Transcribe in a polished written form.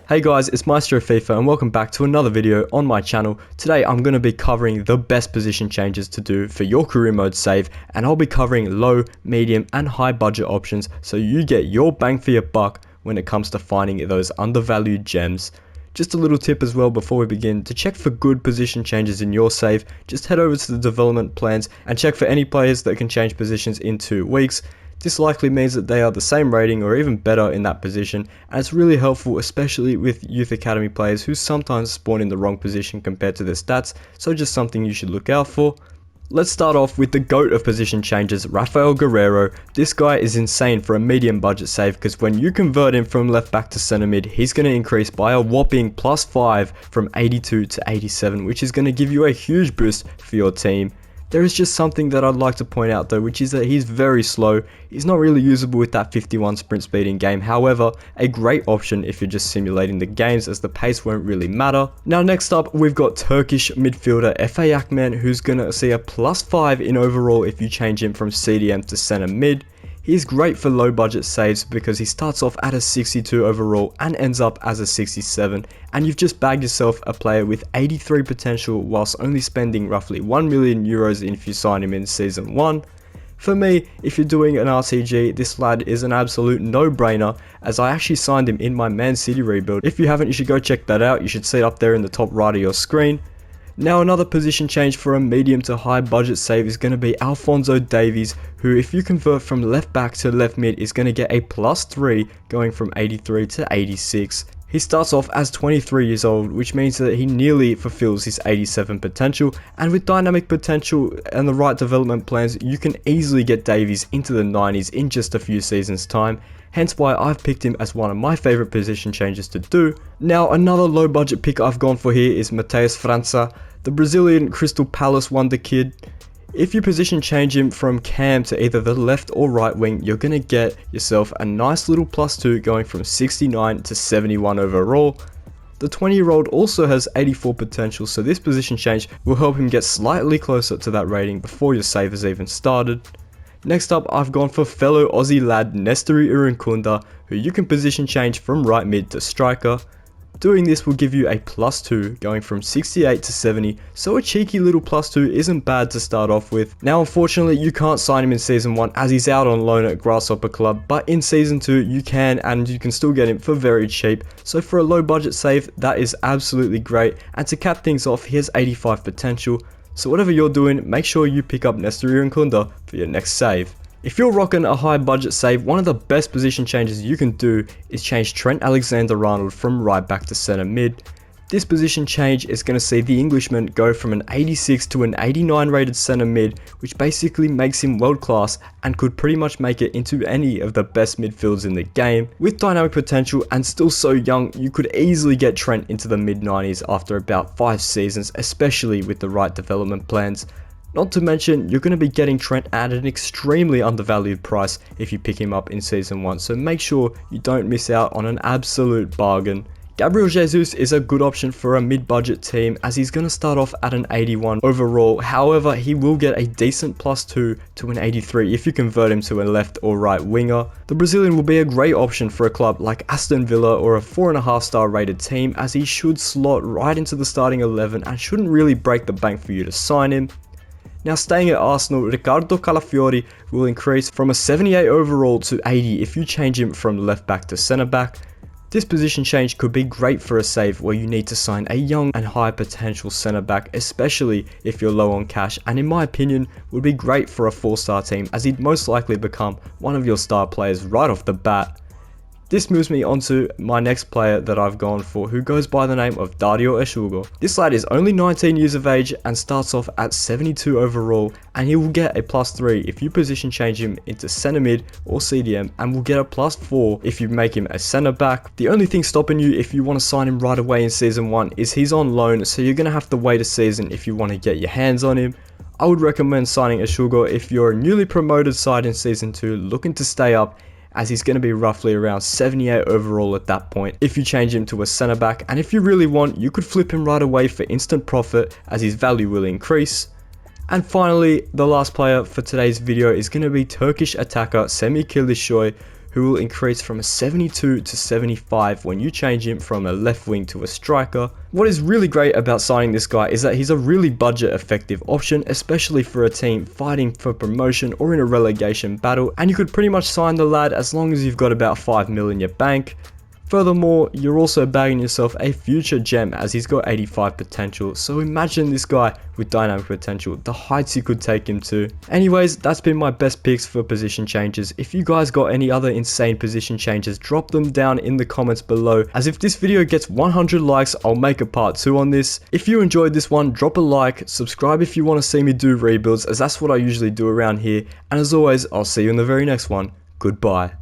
Hey guys, it's Maestro FIFA and welcome back to another video on my channel. Today I'm going to be covering the best position changes to do for your career mode save, and I'll be covering low, medium and high budget options so you get your bang for your buck when it comes to finding those undervalued gems. Just a little tip as well before we begin: to check for good position changes in your save, just head over to the development plans and check for any players that can change positions in 2 weeks. This likely means that they are the same rating or even better in that position, and it's really helpful especially with youth academy players who sometimes spawn in the wrong position compared to their stats, so just something you should look out for. Let's start off with the GOAT of position changes, Raphael Guerreiro. This guy is insane for a medium budget save because when you convert him from left back to centre mid, he's going to increase by a whopping +5 from 82 to 87, which is going to give you a huge boost for your team. There is just something that I'd like to point out though, which is that he's very slow. He's not really usable with that 51 sprint speed in game. However, a great option if you're just simulating the games, as the pace won't really matter. Now next up, we've got Turkish midfielder Efe Akman, who's going to see a +5 in overall if you change him from CDM to centre mid. He's great for low budget saves because he starts off at a 62 overall and ends up as a 67, and you've just bagged yourself a player with 83 potential whilst only spending roughly 1 million euros if you sign him in season 1. For me, if you're doing an RTG, this lad is an absolute no-brainer, as I actually signed him in my Man City rebuild. If you haven't, you should go check that out. You should see it up there in the top right of your screen. Now another position change for a medium to high budget save is going to be Alphonso Davies, who if you convert from left back to left mid is going to get a +3 going from 83 to 86. He starts off as 23 years old, which means that he nearly fulfills his 87 potential, and with dynamic potential and the right development plans, you can easily get Davies into the 90s in just a few seasons time. Hence why I've picked him as one of my favourite position changes to do. Now another low budget pick I've gone for here is Matheus França, the Brazilian Crystal Palace wonder kid. If you position change him from cam to either the left or right wing, you're going to get yourself a nice little +2 going from 69 to 71 overall. The 20-year-old also has 84 potential, so this position change will help him get slightly closer to that rating before your save has even started. Next up, I've gone for fellow Aussie lad Nestori Irankunda, who you can position change from right mid to striker. Doing this will give you a +2 going from 68 to 70, so a cheeky little +2 isn't bad to start off with. Now unfortunately you can't sign him in season 1 as he's out on loan at Grasshopper Club, but in season 2 you can, and you can still get him for very cheap. So for a low budget save, that is absolutely great, and to cap things off, he has 85 potential. So whatever you're doing, make sure you pick up Nestori Irankunda for your next save. If you're rocking a high budget save, one of the best position changes you can do is change Trent Alexander-Arnold from right back to centre mid. This position change is going to see the Englishman go from an 86 to an 89 rated centre mid, which basically makes him world class and could pretty much make it into any of the best midfields in the game. With dynamic potential and still so young, you could easily get Trent into the mid 90s after about 5 seasons, especially with the right development plans. Not to mention, you're going to be getting Trent at an extremely undervalued price if you pick him up in season 1, so make sure you don't miss out on an absolute bargain. Gabriel Jesus is a good option for a mid-budget team, as he's going to start off at an 81 overall. However, he will get a decent +2 to an 83 if you convert him to a left or right winger. The Brazilian will be a great option for a club like Aston Villa or a 4.5 star rated team, as he should slot right into the starting 11 and shouldn't really break the bank for you to sign him. Now staying at Arsenal, Riccardo Calafiori will increase from a 78 overall to 80 if you change him from left back to centre back. This position change could be great for a save where you need to sign a young and high potential centre back, especially if you're low on cash, and in my opinion would be great for a 4-star team, as he'd most likely become one of your star players right off the bat. This moves me on to my next player that I've gone for, who goes by the name of Dario Agou. This lad is only 19 years of age and starts off at 72 overall, and he will get a +3 if you position change him into centre mid or CDM, and will get a +4 if you make him a centre back. The only thing stopping you if you want to sign him right away in season 1 is he's on loan, so you're going to have to wait a season if you want to get your hands on him. I would recommend signing Agou if you're a newly promoted side in season 2 looking to stay up, as he's going to be roughly around 78 overall at that point if you change him to a centre back, and if you really want, you could flip him right away for instant profit as his value will increase. And finally, the last player for today's video is going to be Turkish attacker Semih Kemi, who will increase from a 72 to 75 when you change him from a left wing to a striker. What is really great about signing this guy is that he's a really budget effective option, especially for a team fighting for promotion or in a relegation battle, and you could pretty much sign the lad as long as you've got about 5 mil in your bank. Furthermore, you're also bagging yourself a future gem as he's got 85 potential, so imagine this guy with dynamic potential, the heights you could take him to. Anyways, that's been my best picks for position changes. If you guys got any other insane position changes, drop them down in the comments below, as if this video gets 100 likes, I'll make a part 2 on this. If you enjoyed this one, drop a like, subscribe if you want to see me do rebuilds, as that's what I usually do around here, and as always, I'll see you in the very next one. Goodbye.